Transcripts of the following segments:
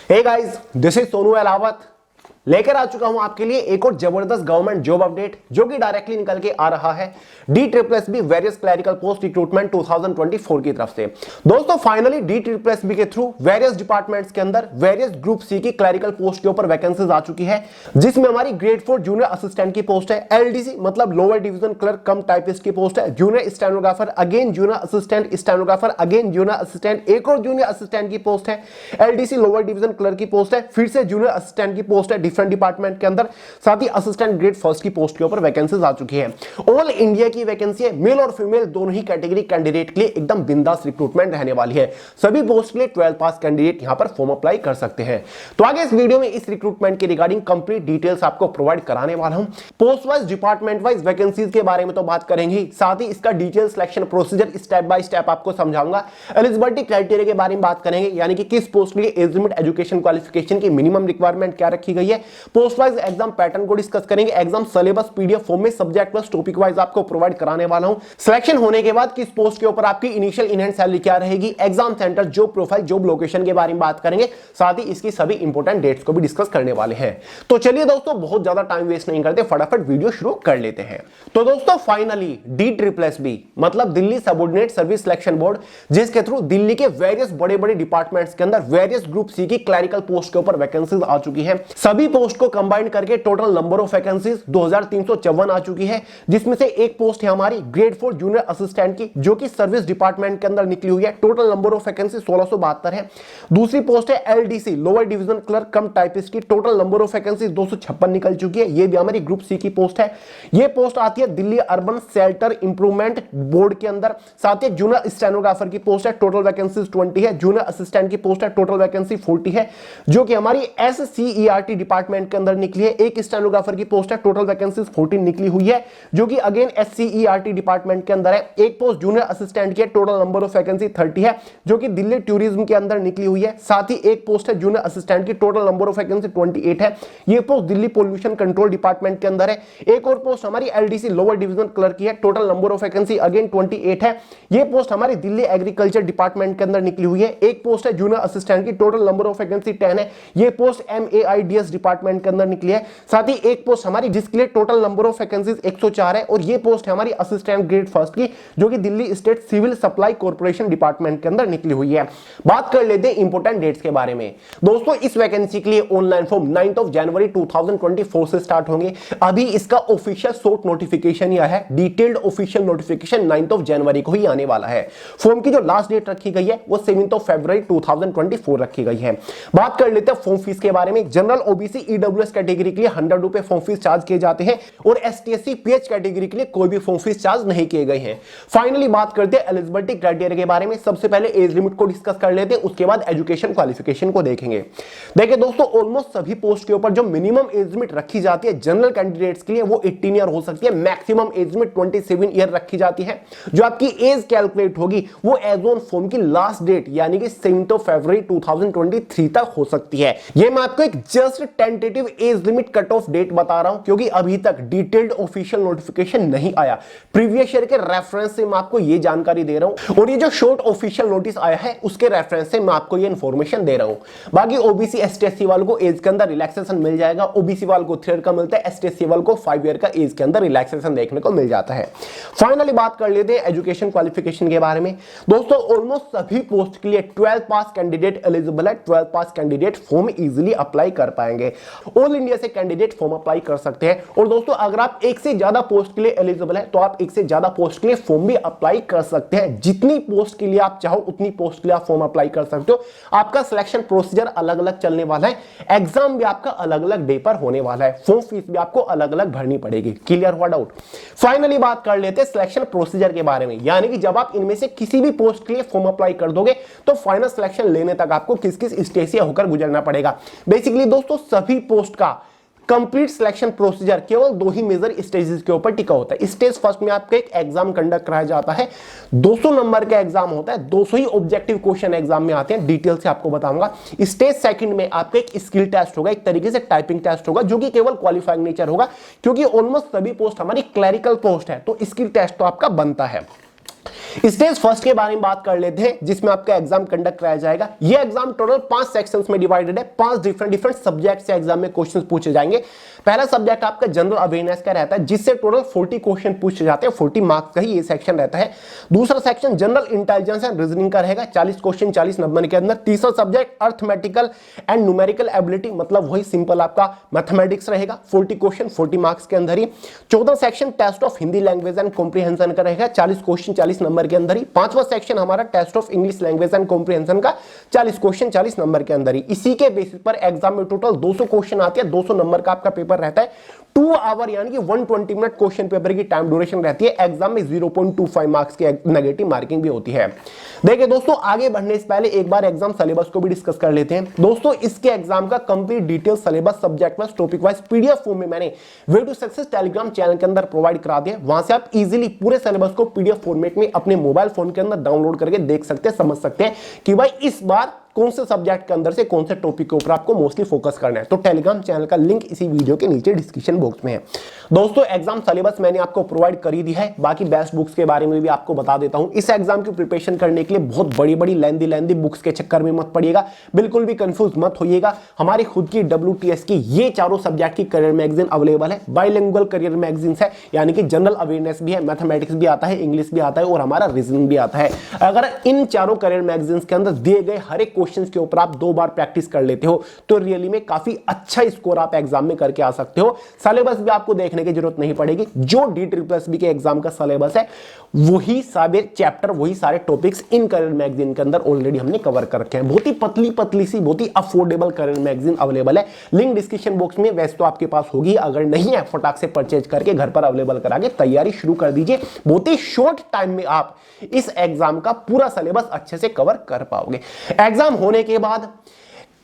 Hey guys, this is Sonu Alawat लेकर आ चुका हूं आपके लिए एक और जबरदस्त गवर्नमेंट जॉब अपडेट जो कि डायरेक्टली निकल के आ रहा है DSSB various clerical post recruitment 2024 की तरफ से। दोस्तों फाइनली DSSB के थ्रू वेरियस डिपार्टमेंट्स के अंदर वेरियस ग्रुप सी की क्लरिकल पोस्ट के ऊपर वैकेंसीज आ चुकी है, जिसमें हमारी ग्रेड 4 जूनियर असिस्टेंट की पोस्ट है, LDC मतलब लोअर डिवीजन क्लर्क कम टाइपिस्ट की पोस्ट है, junior stenographer again junior assistant, stenographer again junior assistant, एक और जूनियर असिस्टेंट की पोस्ट है, LDC लोअर डिवीजन क्लर्क की पोस्ट है, फिर से जूनियर असिस्टेंट की पोस्ट है डिफरेंट डिपार्टमेंट के अंदर, साथ ही असिस्टेंट ग्रेड फर्स्ट की पोस्ट के ऊपर वैकेंसीज आ चुकी है। ऑल इंडिया की वैकेंसी है, मेल और फीमेल दोनों ही कैटेगरी कैंडिडेट के लिए एकदम बिंदास रिक्रूटमेंट रहने वाली है। सभी पोस्ट के लिए 12 पास कैंडिडेट यहां पर फॉर्म अप्लाई कर सकते हैं। तो आगे इस वीडियो में इस रिक्रूटमेंट के रिगार्डिंग कंप्लीट डिटेल्स आपको प्रोवाइड कराने वाला हूं। Post wise department wise vacancies के बारे में तो बात करेंगे, साथ ही इसका detail selection procedure step by step आपको समझाऊंगा। एलिजिबिलिटी क्राइटेरिया के बारे में बात करेंगे, यानी कि किस पोस्ट के लिए एज लिमिट, एजुकेशन क्वालिफिकेशन की मिनिमम रिक्वायरमेंट क्या रखी गई है। पोस्ट वाइज एग्जाम पैटर्न को डिस्कस करेंगे, एग्जाम सिलेबस पीडीएफ फॉर्म में सब्जेक्ट वाइज टॉपिक वाइज आपको प्रोवाइड कराने वाला हूं। सिलेक्शन होने के बाद किस पोस्ट के ऊपर आपकी इनिशियल इन हैंड सैलरी क्या रहेगी, exam centre, job profile, job location के बारे में बात करेंगे, साथ ही इसकी सभी इंपॉर्टेंट डेट्स को भी डिस्कस करने वाले हैं। तो चलिए दोस्तों बहुत ज्यादा टाइम वेस्ट नहीं करते, फटाफट वीडियो शुरू कर लेते हैं। तो दोस्तों फाइनली DSSB मतलब Delhi subordinate service selection board, जिसके थ्रू दिल्ली के वेरियस बड़े बड़े डिपार्टमेंट्स के अंदर वेरियस ग्रुप सी की क्लरिकल पोस्ट के ऊपर वैकेंसीज आ चुकी है। सभी पोस्ट को कंबाइन करके टोटल नंबर ऑफ वैकेंसीज 2354 आ चुकी है, जिसमें से एक पोस्ट है हमारी ग्रेड 4 जूनियर असिस्टेंट की, जो कि सर्विस डिपार्टमेंट के अंदर निकली हुई है। टोटल नंबर ऑफ वैकेंसी 1672 है। दूसरी पोस्ट है LDC लोअर डिवीजन क्लर्क कम टाइपिस्ट की, टोटल नंबर ऑफ वैकेंसी 256 निकल चुकी है। ये भी हमारी ग्रुप सी की पोस्ट है। ये पोस्ट आती है Delhi urban shelter improvement board के अंदर। साथ ही जूनियर स्टेनोग्राफर की पोस्ट है, टोटल वैकेंसी 20 है। जूनियर असिस्टेंट की पोस्ट है, टोटल वैकेंसी 40 है, जो कि हमारी SCERT डिपार्टमेंट के अंदर निकली है। एक स्टेनोग्राफर की पोस्ट है, टोटल वैकेंसी 14 निकली हुई है, जो कि अगेन SCERT डिपार्टमेंट के अंदर है। एक पोस्ट जूनियर असिस्टेंट की है, टोटल नंबर ऑफ वैकेंसी 30 है, जो कि दिल्ली टूरिज्म के अंदर निकली हुई है। साथ ही एक पोस्ट है जूनियर असिस्टेंट की, टोटल नंबर ऑफ वैकेंसी 28 है। ये post Delhi pollution control department के अंदर है। एक और पोस्ट हमारी LDC लोअर डिवीजन क्लर्क की है, total number of vacancy again 28 है। ये पोस्ट हमारी दिल्ली एग्रीकल्चर डिपार्टमेंट के अंदर निकली हुई है। एक पोस्ट है जूनियर असिस्टेंट की, टोटल नंबर ऑफ वैकेंसी 10 है। ये पोस्ट MAIDS डिपार्टमेंट के अंदर निकली है। साथ ही एक पोस्ट हमारी जिसके लिए टोटल नंबर ऑफ वैकेंसीज 104 है, और ये पोस्ट है हमारी असिस्टेंट ग्रेड फर्स्ट की, जो कि Delhi state civil supply corporation department के अंदर निकली हुई है। बात कर लेते हैं इंपॉर्टेंट डेट्स के बारे में। दोस्तों इस वैकेंसी के लिए ऑनलाइन फॉर्म 9 जनवरी 2024 से स्टार्ट होंगे। अभी इसका ऑफिशियल शॉर्ट नोटिफिकेशन ही आया है, डिटेल्ड ऑफिशियल नोटिफिकेशन 9 जनवरी को ही आने वाला है। फॉर्म की जो लास्ट डेट रखी गई है वो 7 फरवरी 2024 रखी गई है। बात कर लेते हैं फॉर्म फीस के बारे में। जनरल OBC EWS कैटेगरी के लिए 100 रुपए फॉर्म फीस चार्ज किए जाते हैं, और ST/SC PH कैटेगरी के लिए कोई भी फॉर्म फीस चार्ज नहीं किए गए हैं। फाइनली बात करते हैं एलिजिबिलिटी क्राइटेरिया के बारे में। सबसे पहले एज लिमिट को डिस्कस कर लेते हैं, उसके बाद एजुकेशन क्वालिफिकेशन को देखेंगे। देखिए दोस्तों ऑलमोस्ट सभी पोस्ट के ऊपर जो मिनिमम एज लिमिट रखी जाती है जनरल कैंडिडेट्स के लिए वो 18 ईयर हो सकती है। मैक्सिमम एज लिमिट 27 ईयर रखी जाती है। जो आपकी एज कैलकुलेट होगी वो एज ऑन फॉर्म की लास्ट डेट यानी कि 7 फरवरी 2023 तक हो सकती है। ये मैं आपको एक just tentative age limit cut off date बता रहा हूं, क्योंकि अभी तक डिटेल्ड ऑफिशियल नोटिफिकेशन नहीं आया। प्रीवियस ईयर के रेफरेंस से मैं आपको ये जानकारी दे रहा हूं, और ये जो शॉर्ट ऑफिशियल नोटिस आया है उसके रेफरेंस से मैं आपको ये इंफॉर्मेशन दे रहा हूं। बाकी OBC ST/SC वालों को एज के अंदर रिलैक्सेशन मिल जाएगा। OBC वालों को 3 ईयर का मिलता है, ST/SC वालों को 5 ईयर का एज के अंदर रिलैक्सेशन देखने को मिल जाता है। फाइनली बात कर लेते हैं एजुकेशन क्वालिफिकेशन के बारे में। दोस्तों ऑलमोस्ट सभी पोस्ट के लिए 12 पास कैंडिडेट एलिजिबल है। 12 पास कैंडिडेट फॉर्म इजीली अप्लाई कर पाएंगे। ऑल इंडिया से कैंडिडेट फॉर्म अप्लाई कर सकते हैं। और दोस्तों अगर आप एक से ज्यादा पोस्ट के लिए एलिजिबल है तो आप एक से ज्यादा पोस्ट के लिए फॉर्म भी अप्लाई कर सकते हैं। जितनी पोस्ट के लिए आप चाहो उतनी पोस्ट के लिए आप फॉर्म अप्लाई कर सकते हो। आपका सिलेक्शन प्रोसीजर अलग अलग चलने वाला है, एग्जाम भी आपका अलग अलग डे पर होने वाला है, फॉर्म फीस भी आपको अलग अलग भरनी पड़ेगी। क्लियर हुआ डाउट? फाइनली बात कर लेते हैं सिलेक्शन प्रोसीजर के बारे में, यानी कि जब आप इनमें से किसी भी पोस्ट के लिए फॉर्म अप्लाई कर दोगे तो फाइनल सिलेक्शन लेने तक आपको किस किस स्टेज से होकर गुजरना पड़ेगा। बेसिकली दोस्तों सभी पोस्ट का कंप्लीट सिलेक्शन प्रोसीजर केवल 2 ही मेजर स्टेजेस के ऊपर टिका होता है। स्टेज फर्स्ट में आपका एक एग्जाम कंडक्ट कराया जाता है, 200 नंबर का एग्जाम होता है, 200 ही ऑब्जेक्टिव क्वेश्चन एग्जाम में आते हैं, डिटेल से आपको बताऊंगा। स्टेज सेकंड में आपका एक स्किल टेस्ट होगा, एक तरीके से टाइपिंग टेस्ट होगा, जो कि केवल क्वालिफाइंग नेचर होगा, क्योंकि ऑलमोस्ट सभी पोस्ट हमारी क्लरिकल पोस्ट है, तो स्किल टेस्ट तो आपका बनता है। स्टेज फर्स्ट के बारे में बात कर लेते हैं, जिसमें आपका एग्जाम कंडक्ट कराया जाएगा। ये एग्जाम टोटल 5 सेक्शंस में डिवाइडेड है। 5 डिफरेंट सब्जेक्ट से एग्जाम में क्वेश्चंस पूछे जाएंगे। पहला सब्जेक्ट आपका जनरल अवेयरनेस का रहता है, जिससे टोटल 40 क्वेश्चन पूछे जाते हैं। 40 मार्क्स का ही ये सेक्शन रहता है। दूसरा section general intelligence and reasoning का रहेगा, 40 क्वेश्चन 40 नंबर के अंदर। तीसरा subject arithmetical and numerical ability, मतलब वही सिंपल आपका मैथमेटिक्स रहेगा, 40 क्वेश्चन 40 मार्क्स के अंदर ही। चौथा section test of Hindi language and comprehension का रहेगा, 40 क्वेश्चन 40 नंबर के अंदर ही। पांचवा सेक्शन हमारा test of English language and comprehension का, 40 क्वेश्चन 40 नंबर के अंदर ही। इसी के बेसिस पर एग्जाम में टोटल 200 क्वेश्चन आते हैं। 200 नंबर का आपका पेपर रहता है। 2 आवर यानी कि 120 मिनट क्वेश्चन पेपर की टाइम ड्यूरेशन रहती है। एग्जाम में 0.25 मार्क्स की नेगेटिव मार्किंग भी होती है। देखिए दोस्तों, आगे बढ़ने से पहले एक बार एग्जाम सिलेबस को भी डिस्कस कर लेते हैं। दोस्तों, इसके एग्जाम का complete detail syllabus subject wise topic wise PDF form में मैंने way to success Telegram channel के अंदर प्रोवाइड करा दिया। वहां से आप इजीली पूरे सिलेबस को पीडीएफ फॉर्मेट में अपने मोबाइल फोन के अंदर डाउनलोड करके देख सकते हैं, समझ सकते हैं कि भाई इस बार कौन से सब्जेक्ट के अंदर से कौन से टॉपिक के ऊपर आपको मोस्टली फोकस करना है। तो टेलीग्राम चैनल का लिंक इसी वीडियो के नीचे डिस्क्रिप्शन बॉक्स में है। दोस्तों, एग्जाम सिलेबस मैंने आपको प्रोवाइड कर ही दी है। बाकी बेस्ट बुक्स के बारे में भी आपको बता देता हूं। इस एग्जाम की प्रिपरेशन करने के लिए बहुत बड़ी बड़ी लेंदी बुक्स के चक्कर में मत पड़िएगा, बिल्कुल भी कंफ्यूज मत होइएगा। हमारी खुद की WTS की ये चारों सब्जेक्ट की करियर मैगजीन अवेलेबल है। बाइलिंगुअल करियर मैगजीन है, यानी कि जनरल अवेयरनेस भी है, मैथमेटिक्स भी आता है, इंग्लिश भी आता है और हमारा रीजनिंग भी आता है। अगर इन चारों करियर मैगजीन के अंदर दिए गए हर एक क्वेश्चन के ऊपर आप 2 बार प्रैक्टिस कर लेते हो तो रियली में काफी अच्छा स्कोर आप एग्जाम में करके आ सकते हो। सिलेबस भी आपको देखने की जरूरत नहीं पड़ेगी। जो DSSB के एग्जाम का सिलेबस है वही सारे चैप्टर, वही सारे टॉपिक्स इन करियर मैगजीन के अंदर ऑलरेडी हमने कवर कर रखे हैं। बहुत ही पतली सी, बहुत ही अफोर्डेबल करियर मैगजीन अवेलेबल है। लिंक डिस्क्रिप्शन बॉक्स में वैसे तो आपके पास होगी, अगर नहीं है फटाक से परचेज करके घर पर अवेलेबल करा के तैयारी शुरू कर दीजिए। बहुत ही शॉर्ट टाइम में आप इस एग्जाम का पूरा सिलेबस अच्छे से कवर कर पाओगे। एग्जाम होने के बाद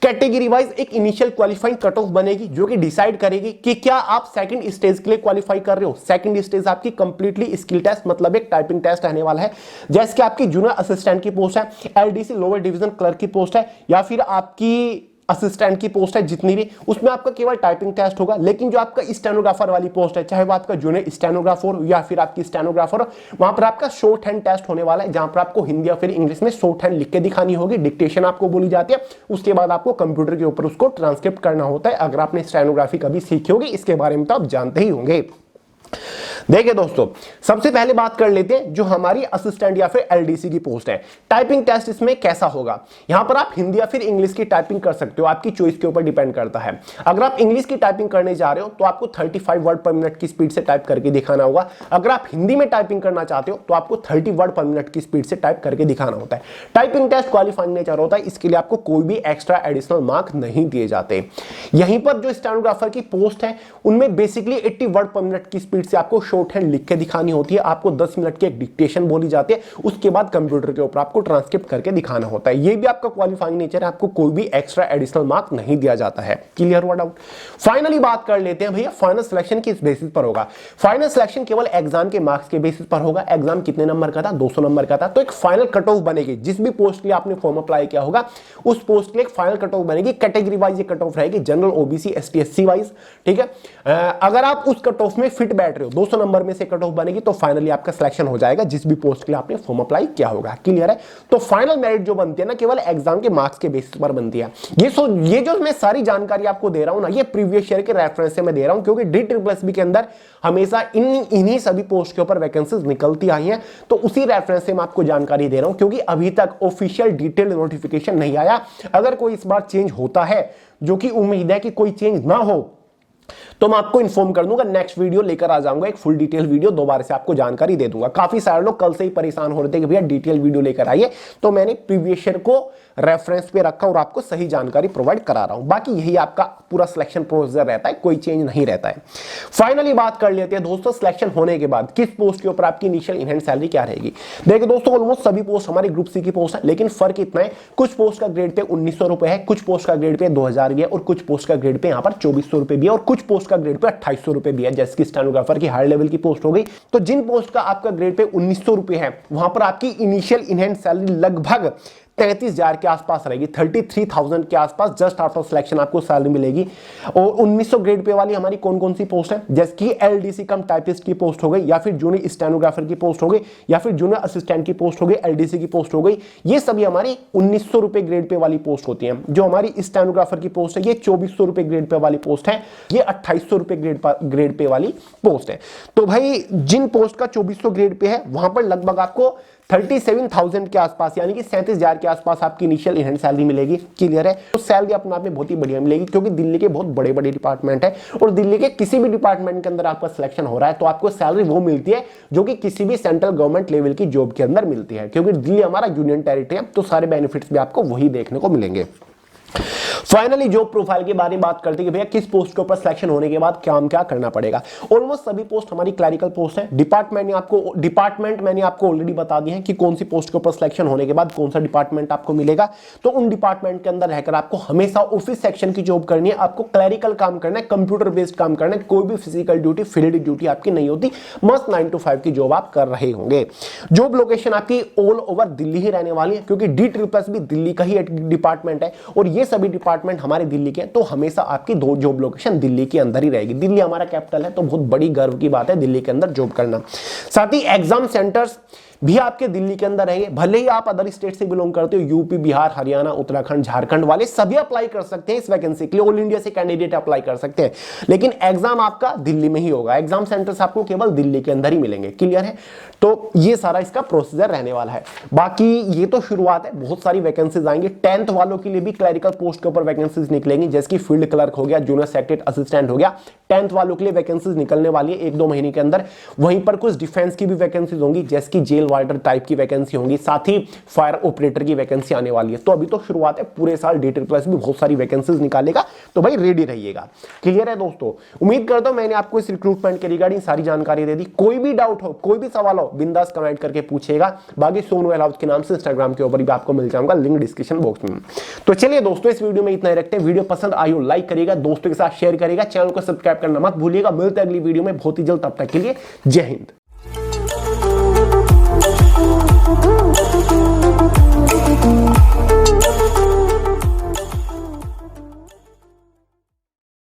कैटेगरी वाइज एक इनिशियल क्वालिफाइंग कट ऑफ बनेगी, जो कि डिसाइड करेगी कि क्या आप सेकंड स्टेज के लिए क्वालिफाई कर रहे हो। सेकंड स्टेज आपकी कंप्लीटली स्किल टेस्ट, मतलब एक टाइपिंग टेस्ट रहने वाला है। जैसे कि आपकी जूनियर असिस्टेंट की पोस्ट है, LDC लोअर डिवीजन क्लर्क की पोस्ट है, या फिर आपकी असिस्टेंट की पोस्ट है, जितनी भी, उसमें आपका केवल टाइपिंग टेस्ट होगा। लेकिन जो आपका स्टेनोग्राफर वाली पोस्ट है, चाहे वो आपका जूनियर स्टेनोग्राफर या फिर आपकी स्टेनोग्राफर, वहां पर आपका शॉर्ट हैंड टेस्ट होने वाला है, जहां पर आपको हिंदी या फिर इंग्लिश में शॉर्ट हैंड लिख के दिखानी होगी। डिक्टेशन आपको बोली जाती है, उसके बाद आपको कंप्यूटर के ऊपर उसको ट्रांसक्रिप्ट करना होता है। अगर आपने स्टेनोग्राफी कभी सीखी होगी, इसके बारे में तो आप जानते ही होंगे। देखिए दोस्तों, सबसे पहले बात कर लेते हैं जो हमारी असिस्टेंट या फिर LDC की पोस्ट है। टाइपिंग टेस्ट इसमें कैसा होगा, यहां पर आप हिंदी या फिर इंग्लिश की टाइपिंग कर सकते हो, आपकी चॉइस के ऊपर डिपेंड करता है। अगर आप इंग्लिश की टाइपिंग करने जा रहे हो तो आपको 35 वर्ड पर मिनट की स्पीड से टाइप करके दिखाना होगा। अगर आप हिंदी में टाइपिंग करना चाहते हो तो आपको 30 वर्ड पर मिनट की स्पीड से टाइप करके दिखाना होता है। टाइपिंग टेस्ट क्वालिफाइंग नेचर होता है, इसके लिए आपको कोई भी एक्स्ट्रा एडिशनल मार्क नहीं दिए जाते। यहीं पर जो स्टेनोग्राफर की पोस्ट है उनमें बेसिकली 80 वर्ड पर मिनट की स्पीड से आपको शॉर्ट हैंड लिख के दिखानी होती है। आपको 10 मिनट की एक डिक्टेशन बोली जाती है, उसके बाद कंप्यूटर के ऊपर आपको ट्रांसक्रिप्ट करके दिखाना होता है। ये भी आपका क्वालिफाइंग नेचर है, आपको कोई भी एक्स्ट्रा एडिशनल मार्क नहीं दिया जाता है। क्लियर हुआ डाउट? फाइनली बात कर लेते हैं भैया, फाइनल सिलेक्शन किस बेसिस पर होगा। फाइनल सिलेक्शन केवल एग्जाम के मार्क्स के बेसिस पर होगा। एग्जाम कितने नंबर का था? 200 नंबर का था। तो एक फाइनल कट ऑफ बनेगी, जिस भी पोस्ट के लिए आपने फॉर्म अप्लाई किया होगा उस पोस्ट के लिए एक फाइनल कट ऑफ बनेगी। कैटेगरी वाइज ये कट ऑफ रहेगी, general, OBC, ST SC wise. ठीक है, अगर आप उस कट ऑफ में फिट बैठ रहे हो, 200 नंबर में से कट ऑफ बनेगी, तो फाइनली आपका सिलेक्शन हो जाएगा जिस भी पोस्ट के लिए आपने फॉर्म अप्लाई किया होगा। क्लियर है? तो फाइनल मेरिट जो बनती है ना, केवल एग्जाम के मार्क्स के बेसिस पर बनती है। ये जो मैं सारी जानकारी आपको दे रहा हूं ना, ये प्रीवियस ईयर के रेफरेंस से मैं दे रहा हूं, क्योंकि DSSB के अंदर हमेशा इन्हीं सभी पोस्ट के ऊपर वैकेंसीज निकलती आई हैं। तो उसी रेफरेंस से मैं आपको जानकारी दे रहा हूं, क्योंकि अभी तक ऑफिशियल डिटेल नोटिफिकेशन नहीं आया। अगर कोई इस बार चेंज होता है, जो कि उम्मीद है कि कोई चेंज ना हो, तो मैं आपको इन्फॉर्म कर दूंगा। नेक्स्ट वीडियो लेकर आ जाऊंगा, एक फुल डिटेल वीडियो, दोबारा से आपको जानकारी दे दूंगा। काफी सारे लोग कल से ही परेशान हो रहे थे कि भैया डिटेल वीडियो लेकर आइए, तो मैंने प्रीवियस ईयर को रेफरेंस पे रखा और आपको सही जानकारी प्रोवाइड करा रहा हूं। बाकी यही आपका पूरा सिलेक्शन प्रोसीजर रहता है, कोई चेंज नहीं रहता है। फाइनली बात कर लेते हैं दोस्तों, सिलेक्शन होने के बाद किस पोस्ट के ऊपर आपकी इनिशियल इन हैंड सैलरी क्या रहेगी। देखिए दोस्तों, ऑलमोस्ट सभी पोस्ट हमारी ग्रुप सी की पोस्ट है, लेकिन फर्क इतना है, कुछ पोस्ट का ग्रेड पे 1900 रुपए है, कुछ पोस्ट का ग्रेड पे 2000 भी है, और कुछ पोस्ट का ग्रेड पे यहाँ पर 2400 रुपए भी है, और कुछ पोस्ट का ग्रेड पे 2800 रुपए भी है। जैसे कि स्टेनोग्राफर की हायर लेवल की पोस्ट हो गई। तो जिन पोस्ट का आपका ग्रेड पे 1900 रुपए है, वहां पर आपकी इनिशियल इन हैंड सैलरी लगभग 33,000 के आसपास रहेगी, 33,000 के आसपास जस्ट आफ्टर सिलेक्शन आपको सैलरी मिलेगी। और 1900 ग्रेड पे वाली हमारी कौन कौन सी पोस्ट है, जैसे कि एलडीसी कम टाइपिस्ट की पोस्ट हो गई, या फिर जूनियर स्टेनोग्राफर की पोस्ट हो गई, या फिर जूनियर असिस्टेंट की पोस्ट हो गई, एलडीसी की पोस्ट हो गई। ये सभी हमारी 1900 रुपए ग्रेड पे वाली पोस्ट होती है। जो हमारी स्टेनोग्राफर की पोस्ट है ये 2400 रुपए ग्रेड पे वाली पोस्ट है, ये 2800 रुपए ग्रेड पे वाली पोस्ट है। तो भाई जिन पोस्ट का 2400 ग्रेड पे है वहां पर लगभग आपको 37,000 के आसपास यानी कि 37,000 के आसपास आपकी इनिशियल इन हैंड सैलरी मिलेगी। क्लियर है? तो सैलरी अपने आप में बहुत ही बढ़िया मिलेगी, क्योंकि दिल्ली के बहुत बड़े बड़े डिपार्टमेंट है और दिल्ली के किसी भी डिपार्टमेंट के अंदर आपका सिलेक्शन हो रहा है तो आपको सैलरी वो मिलती है जो कि किसी भी सेंट्रल गवर्नमेंट लेवल की जॉब के अंदर मिलती है, क्योंकि दिल्ली हमारा यूनियन टेरिटरी है तो सारे बेनिफिट्स भी आपको वही देखने को मिलेंगे। फाइनली जॉब प्रोफाइल के बारे में बात करते हैं कि भैया किस पोस्ट के ऊपर सिलेक्शन होने के बाद क्या करना पड़ेगा। ऑलमोस्ट सभी पोस्ट हमारी क्लरिकल पोस्ट है। डिपार्टमेंट मैंने आपको ऑलरेडी बता दिए हैं कि कौन सी पोस्ट के ऊपर सिलेक्शन होने के बाद कौन सा डिपार्टमेंट आपको मिलेगा। तो उन डिपार्टमेंट के अंदर रहकर आपको हमेशा ऑफिस सेक्शन की जॉब करनी है, आपको क्लरिकल काम करना है, कंप्यूटर बेस्ड काम करना है, कोई भी फिजिकल ड्यूटी फील्ड ड्यूटी आपकी नहीं होती, मस्त 9 to 5 की जॉब आप कर रहे होंगे। जॉब लोकेशन आपकी ऑल ओवर दिल्ली ही रहने वाली है, क्योंकि D++ भी दिल्ली का ही एक डिपार्टमेंट है और ये सभी डिपार्टमेंट हमारे दिल्ली के हैं, तो हमेशा आपकी दो जॉब लोकेशन दिल्ली के अंदर ही रहेगी। दिल्ली हमारा कैपिटल है तो बहुत बड़ी गर्व की बात है दिल्ली के अंदर जॉब करना। साथ ही एग्जाम सेंटर्स भी आपके दिल्ली के अंदर रहेंगे। भले ही आप अदर स्टेट से बिलोंग करते हो, यूपी, बिहार, हरियाणा, उत्तराखंड, झारखंड वाले सभी अप्लाई कर सकते हैं इस वैकेंसी के लिए, ऑल इंडिया से कैंडिडेट अप्लाई कर सकते हैं, लेकिन एग्जाम आपका दिल्ली में ही होगा। एग्जाम सेंटर्स आपको केवल दिल्ली के अंदर ही मिलेंगे। क्लियर है? तो ये सारा इसका प्रोसीजर रहने वाला है। बाकी ये तो शुरुआत है, बहुत सारी वैकेंसीज आएंगी। 10th वालों के लिए भी क्लरिकल पोस्ट के ऊपर वैकेंसीज निकलेंगी, जैसे कि फील्ड क्लर्क हो गया, जूनियर सेक्रेटरी असिस्टेंट हो गया। 10th वालों के लिए वैकेंसीज निकलने वाली है 1-2 महीने के अंदर। वहीं पर कुछ डिफेंस की भी वैकेंसीज होंगी, जैसे कि जेल वार्डर टाइप की वैकेंसी होंगी, साथ ही फायर ऑपरेटर की वैकेंसी आने वाली है। तो अभी तो शुरुआत है, पूरे साल D++ भी बहुत सारी वैकेंसीज निकालेगा, तो भाई रेडी रहिएगा। क्लियर है दोस्तों? उम्मीद करता हूं मैंने आपको इस रिक्रूटमेंट के रिगार्डिंग सारी जानकारी दे दी। कोई भी डाउट हो, कोई भी सवाल हो, बिंदास कमेंट करके पूछिएगा। बाकी सोनू अलाउद्दीन के नाम से इंस्टाग्राम के ऊपर भी आपको मिल जाऊंगा, लिंक डिस्क्रिप्शन बॉक्स में। तो चलिए दोस्तों, इस वीडियो में इतना ही रखते हैं। वीडियो पसंद आई हो लाइक करिएगा, दोस्तों के साथ शेयर करिएगा, चैनल को सब्सक्राइब करना मत भूलिएगा। मिलते हैं अगली वीडियो में बहुत ही जल्द, तब तक के लिए जय हिंद।